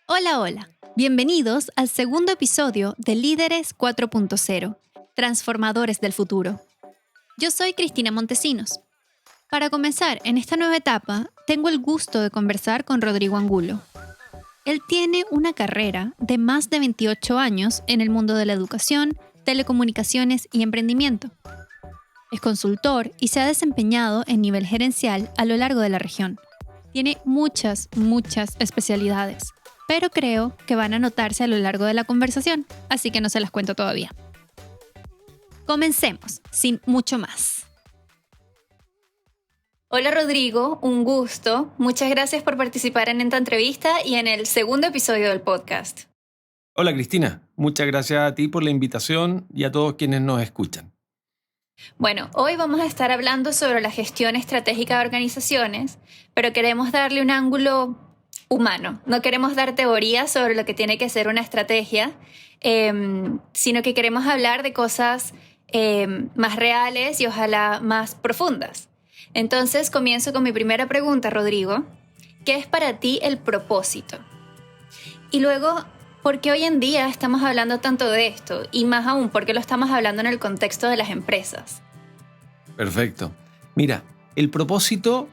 Hola, hola. Bienvenidos al segundo episodio de Líderes 4.0, Transformadores del Futuro. Yo soy Cristina Montesinos. Para comenzar en esta nueva etapa, tengo el gusto de conversar con Rodrigo Angulo. Él tiene una carrera de más de 28 años en el mundo de la educación, telecomunicaciones y emprendimiento. Es consultor y se ha desempeñado en nivel gerencial a lo largo de la región. Tiene muchas especialidades, pero creo que van a notarse a lo largo de la conversación, así que no se las cuento todavía. Comencemos, sin mucho más. Hola Rodrigo, un gusto. Muchas gracias por participar en esta entrevista y en el segundo episodio del podcast. Hola Cristina, muchas gracias a ti por la invitación y a todos quienes nos escuchan. Bueno, hoy vamos a estar hablando sobre la gestión estratégica de organizaciones, pero queremos darle un ángulo humano. No queremos dar teorías sobre lo que tiene que ser una estrategia, sino que queremos hablar de cosas más reales y ojalá más profundas. Entonces, comienzo con mi primera pregunta, Rodrigo. ¿Qué es para ti el propósito? Y luego, ¿por qué hoy en día estamos hablando tanto de esto? Y más aún, ¿por qué lo estamos hablando en el contexto de las empresas? Perfecto. Mira, el propósito,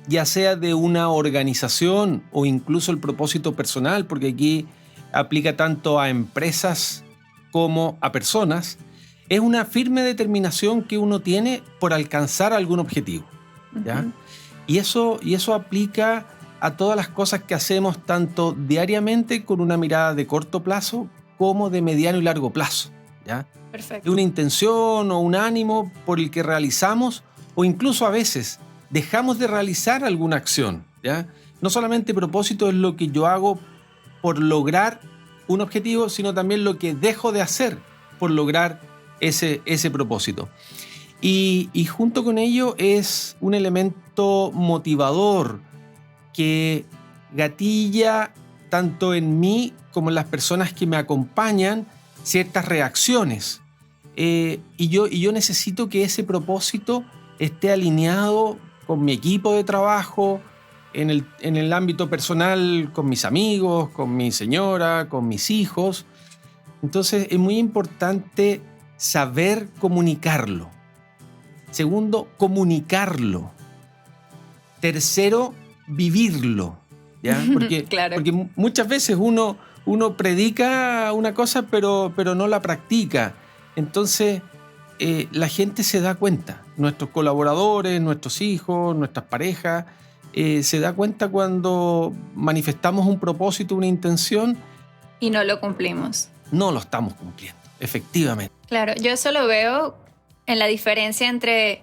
ya sea de una organización o incluso el propósito personal, porque aquí aplica tanto a empresas como a personas, es una firme determinación que uno tiene por alcanzar algún objetivo, ¿ya? Uh-huh. Y eso aplica a todas las cosas que hacemos tanto diariamente con una mirada de corto plazo como de mediano y largo plazo, ¿ya? Perfecto. De una intención o un ánimo por el que realizamos o incluso a veces dejamos de realizar alguna acción, ¿ya? No solamente propósito es lo que yo hago por lograr un objetivo, sino también lo que dejo de hacer por lograr ese propósito. Y junto con ello es un elemento motivador que gatilla tanto en mí como en las personas que me acompañan ciertas reacciones. Y yo necesito que ese propósito esté alineado con mi equipo de trabajo, en el ámbito personal, con mis amigos, con mi señora, con mis hijos. Entonces es muy importante saber comunicarlo. Segundo, comunicarlo. Tercero, vivirlo, ¿ya? Claro. Porque muchas veces uno predica una cosa pero no la practica. Entonces la gente se da cuenta, nuestros colaboradores, nuestros hijos, nuestras parejas, se da cuenta cuando manifestamos un propósito, una intención. Y no lo cumplimos. No lo estamos cumpliendo, efectivamente. Claro, yo eso lo veo en la diferencia entre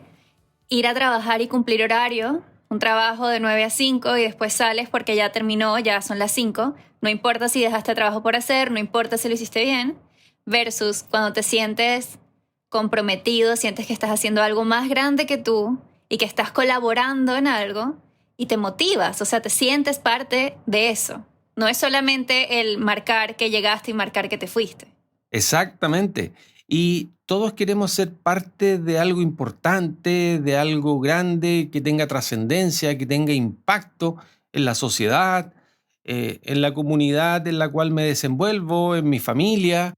ir a trabajar y cumplir horario, un trabajo de 9 a 5 y después sales porque ya terminó, ya son las 5. No importa si dejaste trabajo por hacer, no importa si lo hiciste bien, versus cuando te sientes comprometido, sientes que estás haciendo algo más grande que tú y que estás colaborando en algo y te motivas, o sea, te sientes parte de eso. No es solamente el marcar que llegaste y marcar que te fuiste. Exactamente. Y todos queremos ser parte de algo importante, de algo grande, que tenga trascendencia, que tenga impacto en la sociedad, en la comunidad en la cual me desenvuelvo, en mi familia.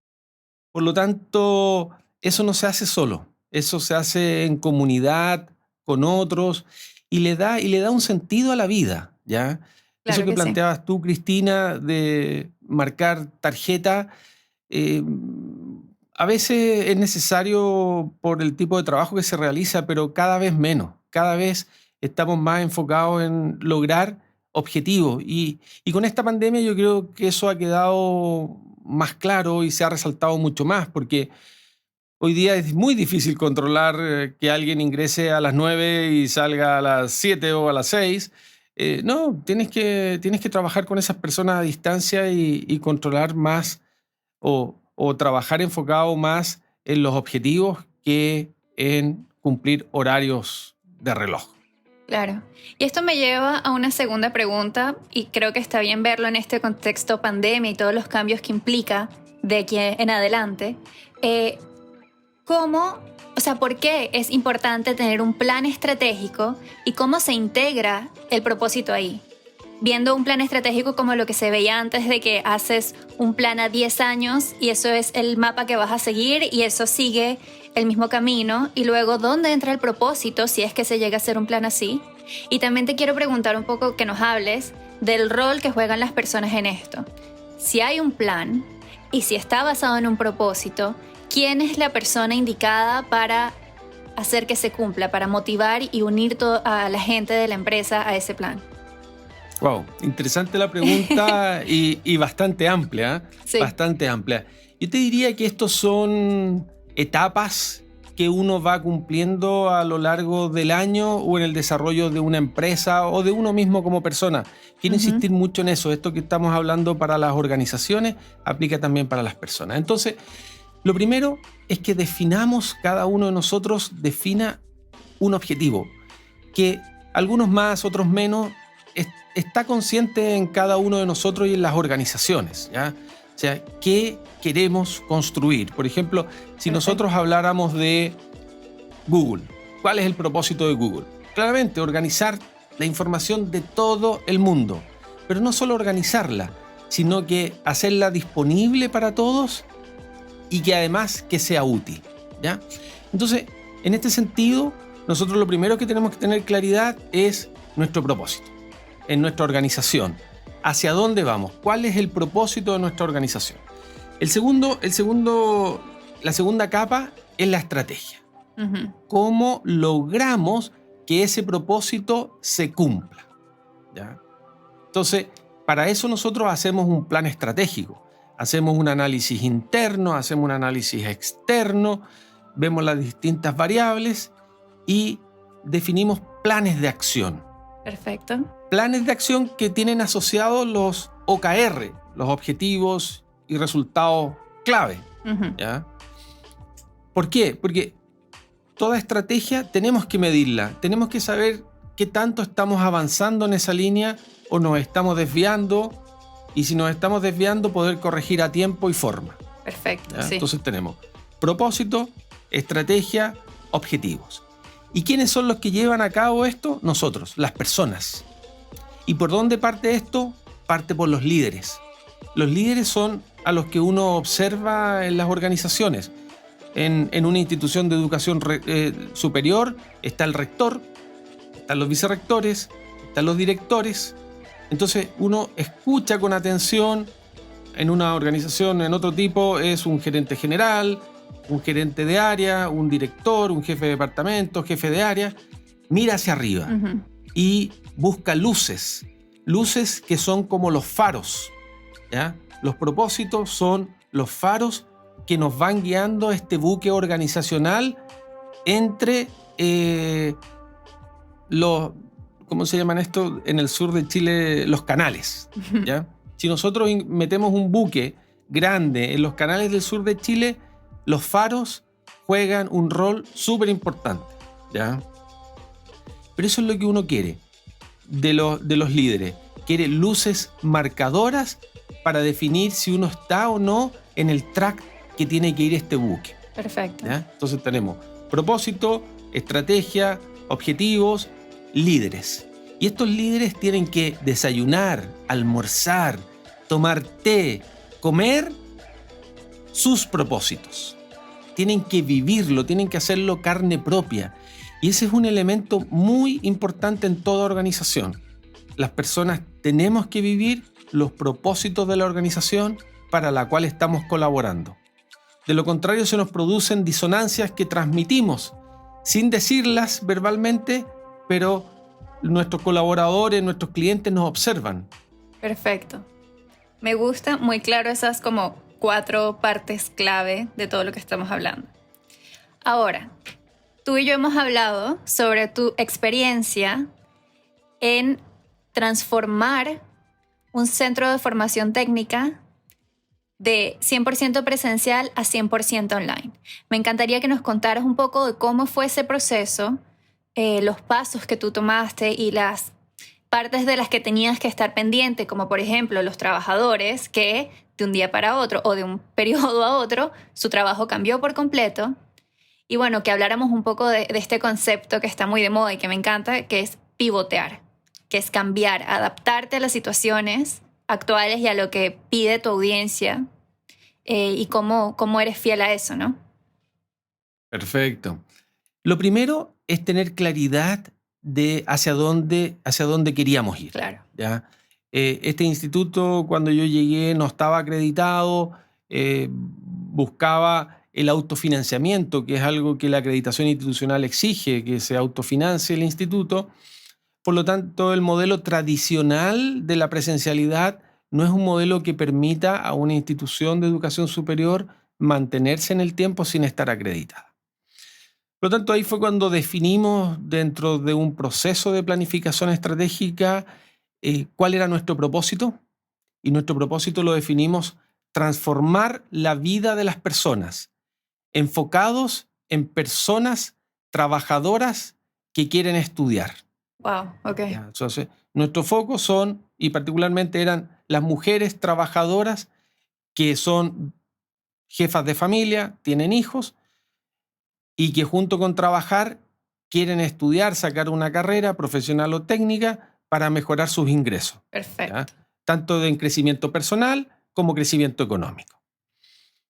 Por lo tanto, eso no se hace solo, eso se hace en comunidad, con otros, y le da un sentido a la vida, ¿ya? Eso Claro que que sí. planteabas tú, Cristina, de marcar tarjeta, eh, a veces es necesario por el tipo de trabajo que se realiza, pero cada vez menos. Cada vez estamos más enfocados en lograr objetivos. Y con esta pandemia yo creo que eso ha quedado más claro y se ha resaltado mucho más, porque hoy día es muy difícil controlar que alguien ingrese a las 9 y salga a las 7 o a las 6. No, tienes que trabajar con esas personas a distancia y controlar más o trabajar enfocado más en los objetivos que en cumplir horarios de reloj. Claro. Y esto me lleva a una segunda pregunta, y creo que está bien verlo en este contexto pandemia y todos los cambios que implica de aquí en adelante. ¿Cómo, o sea, por qué es importante tener un plan estratégico y cómo se integra el propósito ahí? viendo un plan estratégico como lo que se veía antes, de que haces un plan a 10 años y eso es el mapa que vas a seguir y eso sigue el mismo camino, y luego dónde entra el propósito si es que se llega a hacer un plan así. Y también te quiero preguntar un poco, que nos hables del rol que juegan las personas en esto. Si hay un plan y si está basado en un propósito, ¿quién es la persona indicada para hacer que se cumpla, para motivar y unir a la gente de la empresa a ese plan? Wow, interesante la pregunta y bastante amplia, ¿eh? Sí. Bastante amplia. Yo te diría que estos son etapas que uno va cumpliendo a lo largo del año o en el desarrollo de una empresa o de uno mismo como persona. Quiero insistir mucho en eso. Esto que estamos hablando para las organizaciones aplica también para las personas. Entonces, lo primero es que definamos, cada uno de nosotros defina un objetivo, que algunos más, otros menos, está consciente en cada uno de nosotros y en las organizaciones, ¿ya? O sea, ¿qué queremos construir? Por ejemplo, si nosotros habláramos de Google, ¿cuál es el propósito de Google? Claramente, organizar la información de todo el mundo, pero no solo organizarla, sino que hacerla disponible para todos y que además que sea útil, ¿ya? Entonces, en este sentido, nosotros lo primero que tenemos que tener claridad es nuestro propósito en nuestra organización. ¿Hacia dónde vamos? ¿Cuál es el propósito de nuestra organización? La segunda capa es la estrategia. ¿Cómo logramos que ese propósito se cumpla? ¿Ya? Entonces, para eso nosotros hacemos un plan estratégico. Hacemos un análisis interno, hacemos un análisis externo, vemos las distintas variables y definimos planes de acción. Perfecto. Planes de acción que tienen asociados los OKR, los objetivos y resultados clave. ¿Ya? ¿Por qué? Porque toda estrategia tenemos que medirla, tenemos que saber qué tanto estamos avanzando en esa línea o nos estamos desviando, y si nos estamos desviando poder corregir a tiempo y forma. Perfecto, ¿Ya? sí. Entonces tenemos propósito, estrategia, objetivos. ¿Y quiénes son los que llevan a cabo esto? Nosotros, las personas. ¿Y por dónde parte esto? Parte por los líderes. Los líderes son a los que uno observa en las organizaciones. En una institución de educación superior está el rector, están los vicerrectores, están los directores. Entonces uno escucha con atención. En una organización, en otro tipo, es un gerente general, un gerente de área, un director, un jefe de departamento, jefe de área. Mira hacia arriba y busca luces que son como los faros, ¿ya? Los propósitos son los faros que nos van guiando este buque organizacional entre ¿cómo se llaman esto? En el sur de Chile, los canales, ¿ya? Si nosotros metemos un buque grande en los canales del sur de Chile, los faros juegan un rol súper importante, ¿ya? Pero eso es lo que uno quiere de los líderes. Quiere luces marcadoras para definir si uno está o no en el track que tiene que ir este buque. Perfecto. ¿Ya? Entonces tenemos propósito, estrategia, objetivos, líderes. Y estos líderes tienen que desayunar, almorzar, tomar té, comer sus propósitos. Tienen que vivirlo, tienen que hacerlo carne propia. Y ese es un elemento muy importante en toda organización. Las personas tenemos que vivir los propósitos de la organización para la cual estamos colaborando. De lo contrario, se nos producen disonancias que transmitimos sin decirlas verbalmente, pero nuestros colaboradores, nuestros clientes nos observan. Perfecto. Me gusta muy claro esas como 4 partes clave de todo lo que estamos hablando. Ahora, tú y yo hemos hablado sobre tu experiencia en transformar un centro de formación técnica de 100% presencial a 100% online. Me encantaría que nos contaras un poco de cómo fue ese proceso, los pasos que tú tomaste y las partes de las que tenías que estar pendiente, como por ejemplo los trabajadores que de un día para otro o de un periodo a otro su trabajo cambió por completo. Y bueno, que habláramos un poco de este concepto que está muy de moda y que me encanta, que es pivotear. que es cambiar, adaptarte a las situaciones actuales y a lo que pide tu audiencia, y cómo eres fiel a eso, ¿no? Perfecto. Lo primero es tener claridad de hacia dónde queríamos ir. Claro. ¿Ya? Este instituto, cuando yo llegué, no estaba acreditado, buscaba el autofinanciamiento, que es algo que la acreditación institucional exige, que se autofinancie el instituto. Por lo tanto, el modelo tradicional de la presencialidad no es un modelo que permita a una institución de educación superior mantenerse en el tiempo sin estar acreditada. Por lo tanto, ahí fue cuando definimos dentro de un proceso de planificación estratégica cuál era nuestro propósito. Y nuestro propósito lo definimos: transformar la vida de las personas, enfocados en personas trabajadoras que quieren estudiar. Wow, ok. ¿Ya? Entonces, nuestro foco son, y particularmente eran las mujeres trabajadoras que son jefas de familia, tienen hijos, y que junto con trabajar quieren estudiar, sacar una carrera profesional o técnica para mejorar sus ingresos. Perfecto. ¿Ya? Tanto en crecimiento personal como crecimiento económico.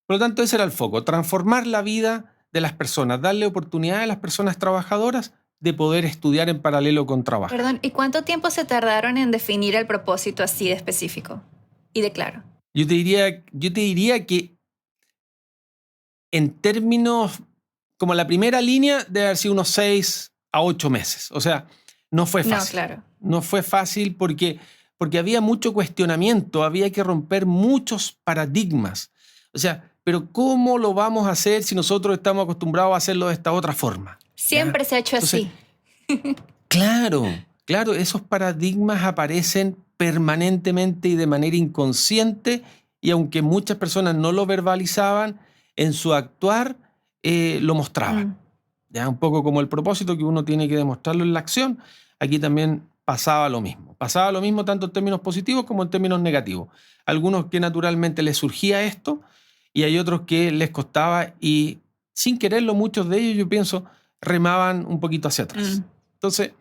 Por lo tanto, ese era el foco: transformar la vida de las personas, darle oportunidad a las personas trabajadoras de poder estudiar en paralelo con trabajar. Perdón, ¿y cuánto tiempo se tardaron en definir el propósito así de específico y de claro? Yo te diría que en términos, como la primera línea, debe haber sido unos 6 a 8 meses. O sea, no fue fácil. No, claro. No fue fácil porque había mucho cuestionamiento, había que romper muchos paradigmas. O sea, pero ¿cómo lo vamos a hacer si nosotros estamos acostumbrados a hacerlo de esta otra forma? Siempre ¿Ya? se ha hecho Entonces, así. Claro, esos paradigmas aparecen permanentemente y de manera inconsciente, y aunque muchas personas no lo verbalizaban, en su actuar lo mostraban. Ya, un poco como el propósito, que uno tiene que demostrarlo en la acción. Aquí también pasaba lo mismo. Pasaba lo mismo tanto en términos positivos como en términos negativos. Algunos que naturalmente les surgía esto, y hay otros que les costaba, y sin quererlo muchos de ellos, yo pienso, remaban un poquito hacia atrás. Entonces,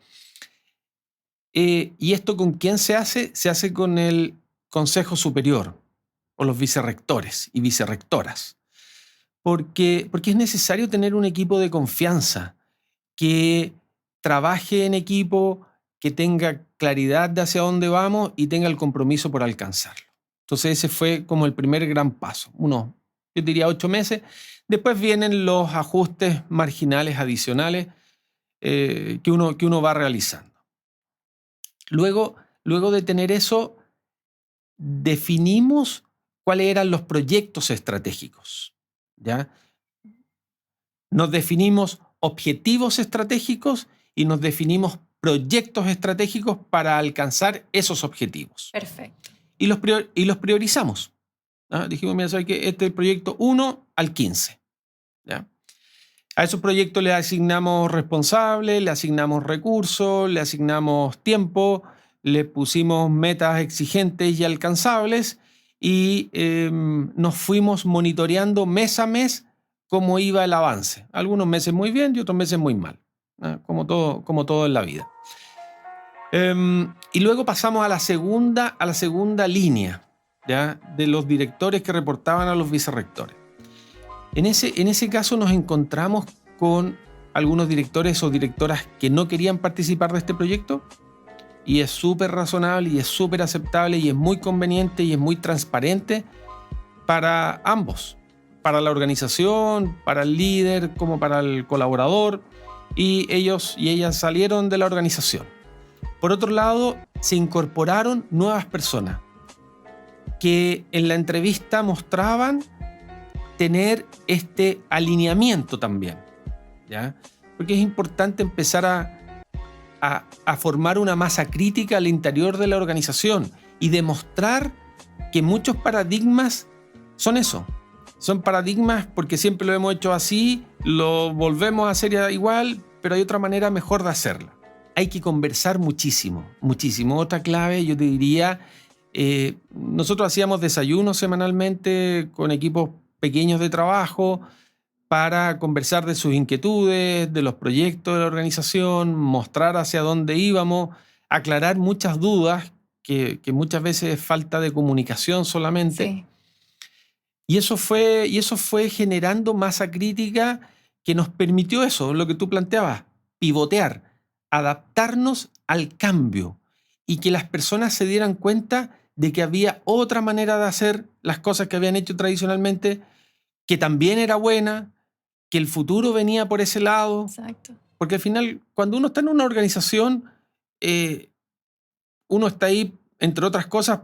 ¿y esto con quién se hace? Se hace con el Consejo Superior o los vicerrectores y vicerrectoras. Porque es necesario tener un equipo de confianza que trabaje en equipo, que tenga claridad de hacia dónde vamos y tenga el compromiso por alcanzarlo. Entonces ese fue como el primer gran paso, yo diría 8 meses. Después vienen los ajustes marginales adicionales que uno va realizando. Luego de tener eso, definimos cuáles eran los proyectos estratégicos. ¿Ya? Nos definimos objetivos estratégicos y nos definimos proyectos estratégicos para alcanzar esos objetivos. Perfecto. Y los priorizamos. ¿Ya? Dijimos, mira, ¿sabes qué? Este es el proyecto 1 al 15. ¿Ya? A esos proyectos le asignamos responsables, le asignamos recursos, le asignamos tiempo, le pusimos metas exigentes y alcanzables, y nos fuimos monitoreando mes a mes cómo iba el avance. Algunos meses muy bien y otros meses muy mal, ¿no? Como todo en la vida. Y luego pasamos a la segunda línea, ¿ya? De los directores que reportaban a los vicerrectores. En ese caso nos encontramos con algunos directores o directoras que no querían participar de este proyecto, y es súper razonable y es súper aceptable y es muy conveniente y es muy transparente para ambos, para la organización, para el líder como para el colaborador, y ellos y ellas salieron de la organización. Por otro lado, se incorporaron nuevas personas que en la entrevista mostraban tener este alineamiento también, ¿ya? Porque es importante empezar a formar una masa crítica al interior de la organización y demostrar que muchos paradigmas son eso. Son paradigmas porque siempre lo hemos hecho así, lo volvemos a hacer igual, pero hay otra manera mejor de hacerla. Hay que conversar muchísimo, muchísimo. Otra clave, yo te diría, nosotros hacíamos desayunos semanalmente con equipos pequeños de trabajo para conversar de sus inquietudes, de los proyectos de la organización, mostrar hacia dónde íbamos, aclarar muchas dudas que muchas veces es falta de comunicación solamente. Sí. Y eso fue generando masa crítica que nos permitió eso, lo que tú planteabas, pivotear, adaptarnos al cambio y que las personas se dieran cuenta de que había otra manera de hacer las cosas que habían hecho tradicionalmente, que también era buena, que el futuro venía por ese lado. Exacto. Porque al final, cuando uno está en una organización, uno está ahí, entre otras cosas,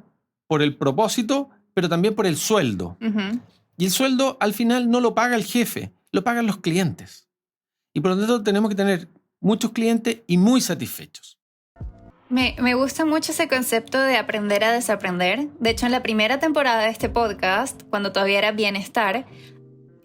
por el propósito, pero también por el sueldo. Ujú. Y el sueldo al final no lo paga el jefe, lo pagan los clientes. Y por lo tanto tenemos que tener muchos clientes y muy satisfechos. Me gusta mucho ese concepto de aprender a desaprender. De hecho, en la primera temporada de este podcast, cuando todavía era Bienestar,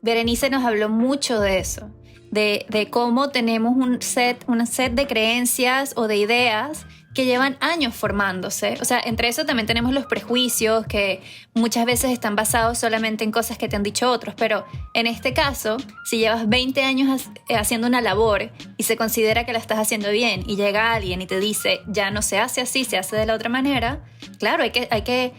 Berenice nos habló mucho de eso, de cómo tenemos un set de creencias o de ideas que llevan años formándose. O sea, entre eso también tenemos los prejuicios que muchas veces están basados solamente en cosas que te han dicho otros, pero en este caso, si llevas 20 años haciendo una labor y se considera que la estás haciendo bien y llega alguien y te dice, ya no se hace así, se hace de la otra manera, claro, hay que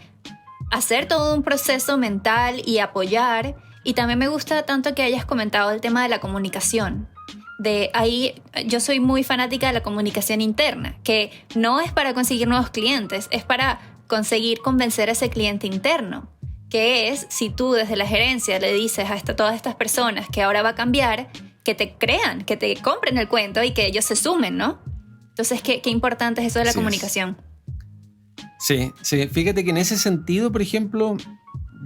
hacer todo un proceso mental y apoyar. Y también me gusta tanto que hayas comentado el tema de la comunicación. De ahí yo soy muy fanática de la comunicación interna, que no es para conseguir nuevos clientes, es para conseguir convencer a ese cliente interno, que es si tú desde la gerencia le dices a todas estas personas que ahora va a cambiar, que te crean, que te compren el cuento y que ellos se sumen, ¿no? Entonces, qué importante es eso de la comunicación. Sí, fíjate que en ese sentido, por ejemplo,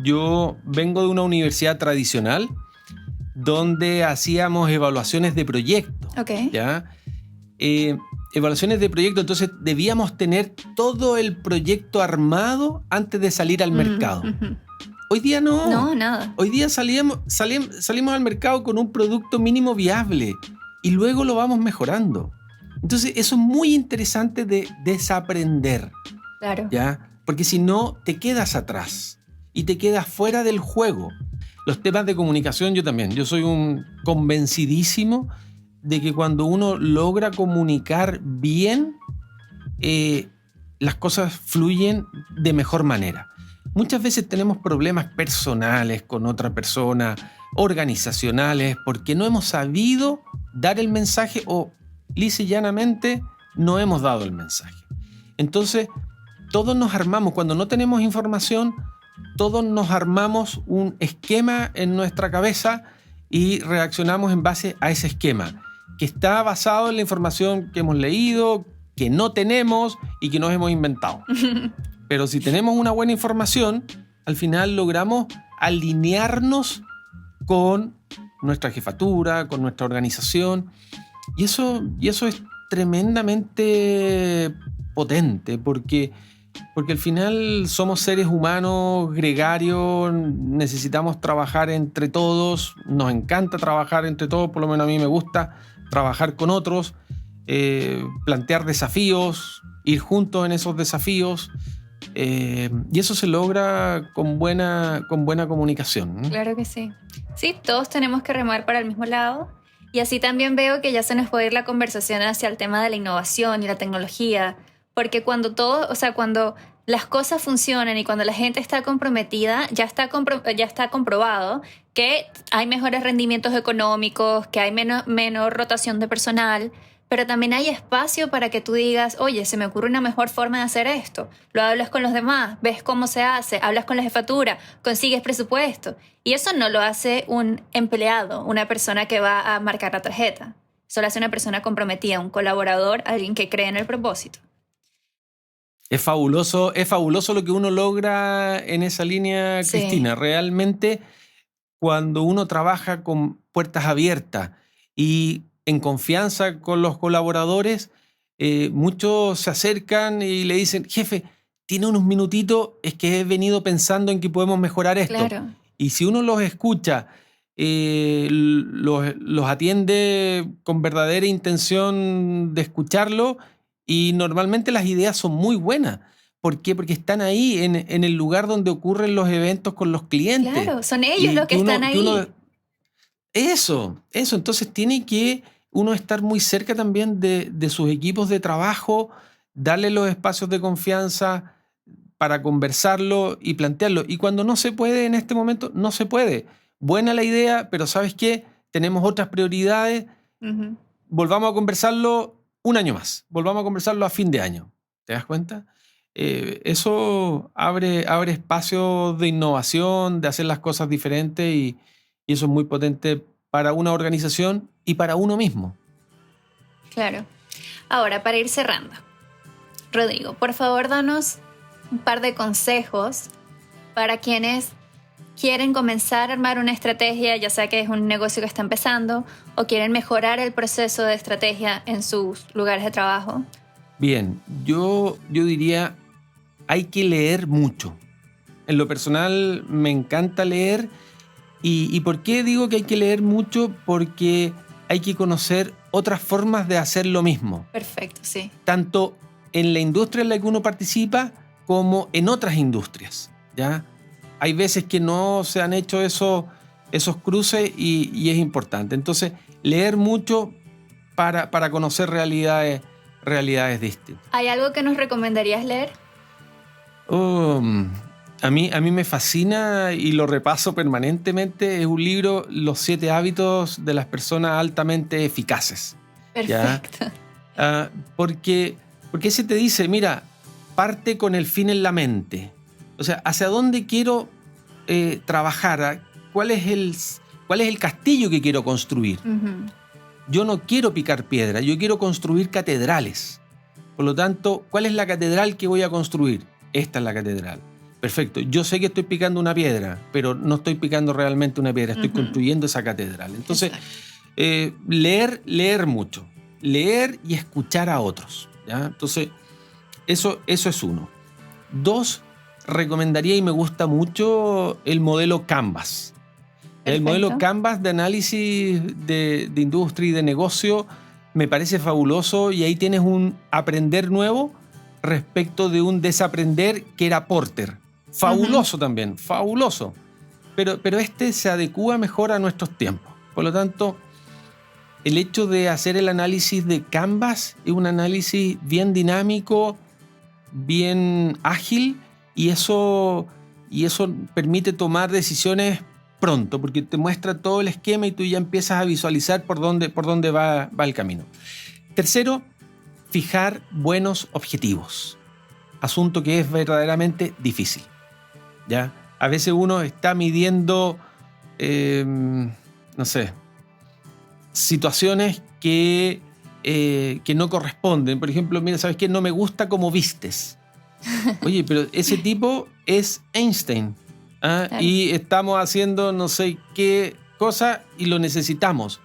yo vengo de una universidad tradicional donde hacíamos evaluaciones de proyectos. Ok. ¿Ya? Evaluaciones de proyecto, entonces debíamos tener todo el proyecto armado antes de salir al mercado. Hoy día no. No, nada. Hoy día salimos al mercado con un producto mínimo viable y luego lo vamos mejorando. Entonces eso es muy interesante de desaprender. Claro. ¿Ya? Porque si no, te quedas atrás y te quedas fuera del juego. Los temas de comunicación, yo soy un convencidísimo de que cuando uno logra comunicar bien, las cosas fluyen de mejor manera. Muchas veces tenemos problemas personales con otra persona, organizacionales, porque no hemos sabido dar el mensaje o lisa y llanamente no hemos dado el mensaje. Entonces, todos nos armamos, cuando no tenemos información, todos nos armamos un esquema en nuestra cabeza y reaccionamos en base a ese esquema, que está basado en la información que hemos leído, que no tenemos y que nos hemos inventado. Pero si tenemos una buena información, al final logramos alinearnos con nuestra jefatura, con nuestra organización. Y eso es tremendamente potente, porque al final somos seres humanos gregarios, necesitamos trabajar entre todos, nos encanta trabajar entre todos, por lo menos a mí me gusta trabajar con otros, plantear desafíos, ir juntos en esos desafíos, y eso se logra con buena comunicación, ¿no? Claro que sí. Sí, todos tenemos que remar para el mismo lado. Y así también veo que ya se nos puede ir la conversación hacia el tema de la innovación y la tecnología. Porque cuando las cosas funcionan y cuando la gente está comprometida, ya está comprobado que hay mejores rendimientos económicos, que hay menor rotación de personal, pero también hay espacio para que tú digas, oye, se me ocurre una mejor forma de hacer esto. Lo hablas con los demás, ves cómo se hace, hablas con la jefatura, consigues presupuesto. Y eso no lo hace un empleado, una persona que va a marcar la tarjeta. Eso lo hace una persona comprometida, un colaborador, alguien que cree en el propósito. Es fabuloso lo que uno logra en esa línea, Sí. Cristina. Realmente, cuando uno trabaja con puertas abiertas y en confianza con los colaboradores, muchos se acercan y le dicen, jefe, tiene unos minutitos, es que he venido pensando en que podemos mejorar esto. Claro. Y si uno los escucha, los atiende con verdadera intención de escucharlo, y normalmente las ideas son muy buenas. ¿Por qué? Porque están ahí en el lugar donde ocurren los eventos con los clientes. Claro, son ellos los que están ahí. Eso. Entonces tiene que uno estar muy cerca también de sus equipos de trabajo, darle los espacios de confianza para conversarlo y plantearlo. Y cuando no se puede en este momento, no se puede. Buena la idea, pero ¿sabes qué? Tenemos otras prioridades. Ujú. Volvamos a conversarlo un año más. Volvamos a conversarlo a fin de año. ¿Te das cuenta? Eso abre espacios de innovación, de hacer las cosas diferentes y eso es muy potente para una organización y para uno mismo. Claro. Ahora, para ir cerrando, Rodrigo, por favor, danos un par de consejos para quienes quieren comenzar a armar una estrategia, ya sea que es un negocio que está empezando o quieren mejorar el proceso de estrategia en sus lugares de trabajo. Bien, yo diría, hay que leer mucho. En lo personal me encanta leer. ¿Y por qué digo que hay que leer mucho? Porque hay que conocer otras formas de hacer lo mismo. Perfecto, sí. Tanto en la industria en la que uno participa como en otras industrias, ¿ya? Hay veces que no se han hecho esos cruces y es importante. Entonces, leer mucho para conocer realidades distintas. ¿Hay algo que nos recomendarías leer? A mí me fascina y lo repaso permanentemente. Es un libro, Los 7 hábitos de las personas altamente eficaces. Perfecto. Porque ese te dice, mira, parte con el fin en la mente. O sea, ¿hacia dónde quiero trabajar? ¿Cuál es el castillo que quiero construir? Uh-huh. Yo no quiero picar piedra, yo quiero construir catedrales. Por lo tanto, ¿cuál es la catedral que voy a construir? Esta es la catedral. Perfecto, yo sé que estoy picando una piedra, pero no estoy picando realmente una piedra, estoy construyendo esa catedral. Entonces, leer mucho, leer y escuchar a otros, ¿ya? Entonces, eso es uno. 2, recomendaría y me gusta mucho el modelo Canvas. El modelo Canvas de análisis de industria y de negocio me parece fabuloso y ahí tienes un aprender nuevo respecto de un desaprender que era Porter. Fabuloso también, fabuloso. Pero este se adecúa mejor a nuestros tiempos. Por lo tanto, el hecho de hacer el análisis de Canvas es un análisis bien dinámico, bien ágil y eso permite tomar decisiones pronto, porque te muestra todo el esquema y tú ya empiezas a visualizar por dónde va el camino. 3, fijar buenos objetivos. Asunto que es verdaderamente difícil, ¿ya? A veces uno está midiendo, situaciones que no corresponden. Por ejemplo, mira, ¿sabes qué? No me gusta cómo vistes. Oye, pero ese tipo es Einstein. Claro. Y estamos haciendo no sé qué cosa y lo necesitamos.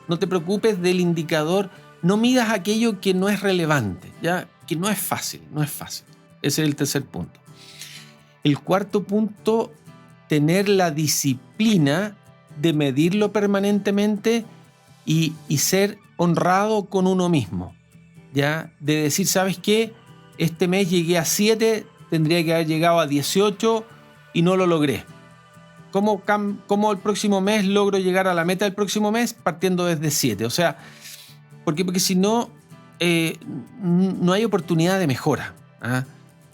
No te preocupes del indicador. No midas aquello que no es relevante, ¿ya? Que no es fácil. Ese es el 3 punto. El 4 punto, tener la disciplina de medirlo permanentemente y ser honrado con uno mismo, ¿ya? De decir, ¿sabes qué? Este mes llegué a 7, tendría que haber llegado a 18 y no lo logré. ¿Cómo el próximo mes logro llegar a la meta del próximo mes? Partiendo desde 7. O sea, ¿por qué? Porque si no, no hay oportunidad de mejora.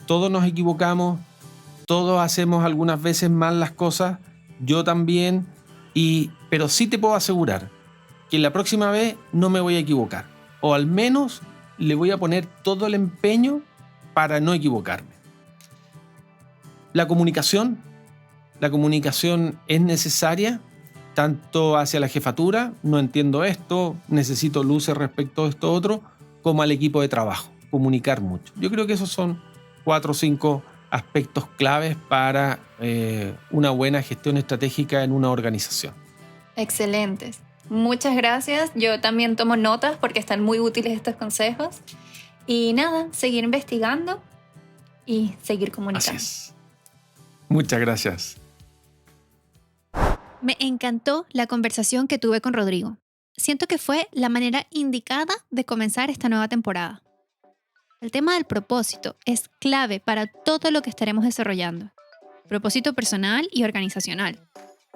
Todos nos equivocamos, todos hacemos algunas veces mal las cosas, yo también, pero sí te puedo asegurar que la próxima vez no me voy a equivocar. O al menos le voy a poner todo el empeño para no equivocarme. La comunicación es necesaria, tanto hacia la jefatura, no entiendo esto, necesito luces respecto a esto otro, como al equipo de trabajo, comunicar mucho. Yo creo que esos son 4 o 5 aspectos claves para una buena gestión estratégica en una organización. Excelentes. Muchas gracias. Yo también tomo notas porque están muy útiles estos consejos. Y nada, seguir investigando y seguir comunicando. Así es. Muchas gracias. Me encantó la conversación que tuve con Rodrigo. Siento que fue la manera indicada de comenzar esta nueva temporada. El tema del propósito es clave para todo lo que estaremos desarrollando. Propósito personal y organizacional.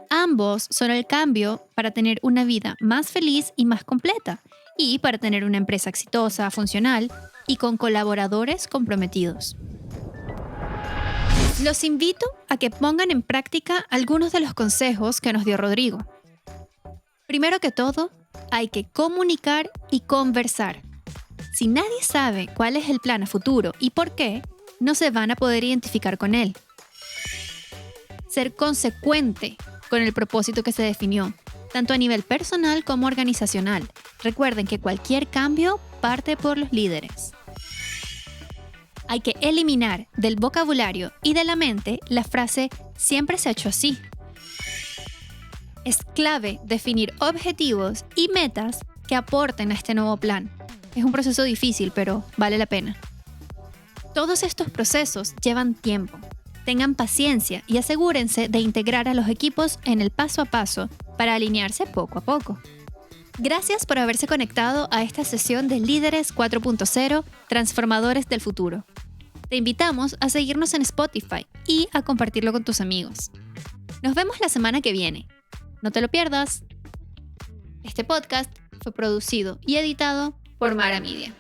Ambos son el cambio para tener una vida más feliz y más completa, y para tener una empresa exitosa, funcional y con colaboradores comprometidos. Los invito a que pongan en práctica algunos de los consejos que nos dio Rodrigo. Primero que todo, hay que comunicar y conversar. Si nadie sabe cuál es el plan a futuro y por qué, no se van a poder identificar con él. Ser consecuente con el propósito que se definió, tanto a nivel personal como organizacional. Recuerden que cualquier cambio parte por los líderes. Hay que eliminar del vocabulario y de la mente la frase "siempre se ha hecho así". Es clave definir objetivos y metas que aporten a este nuevo plan. Es un proceso difícil, pero vale la pena. Todos estos procesos llevan tiempo. Tengan paciencia y asegúrense de integrar a los equipos en el paso a paso para alinearse poco a poco. Gracias por haberse conectado a esta sesión de Líderes 4.0, Transformadores del Futuro. Te invitamos a seguirnos en Spotify y a compartirlo con tus amigos. Nos vemos la semana que viene. No te lo pierdas. Este podcast fue producido y editado por Mara Media.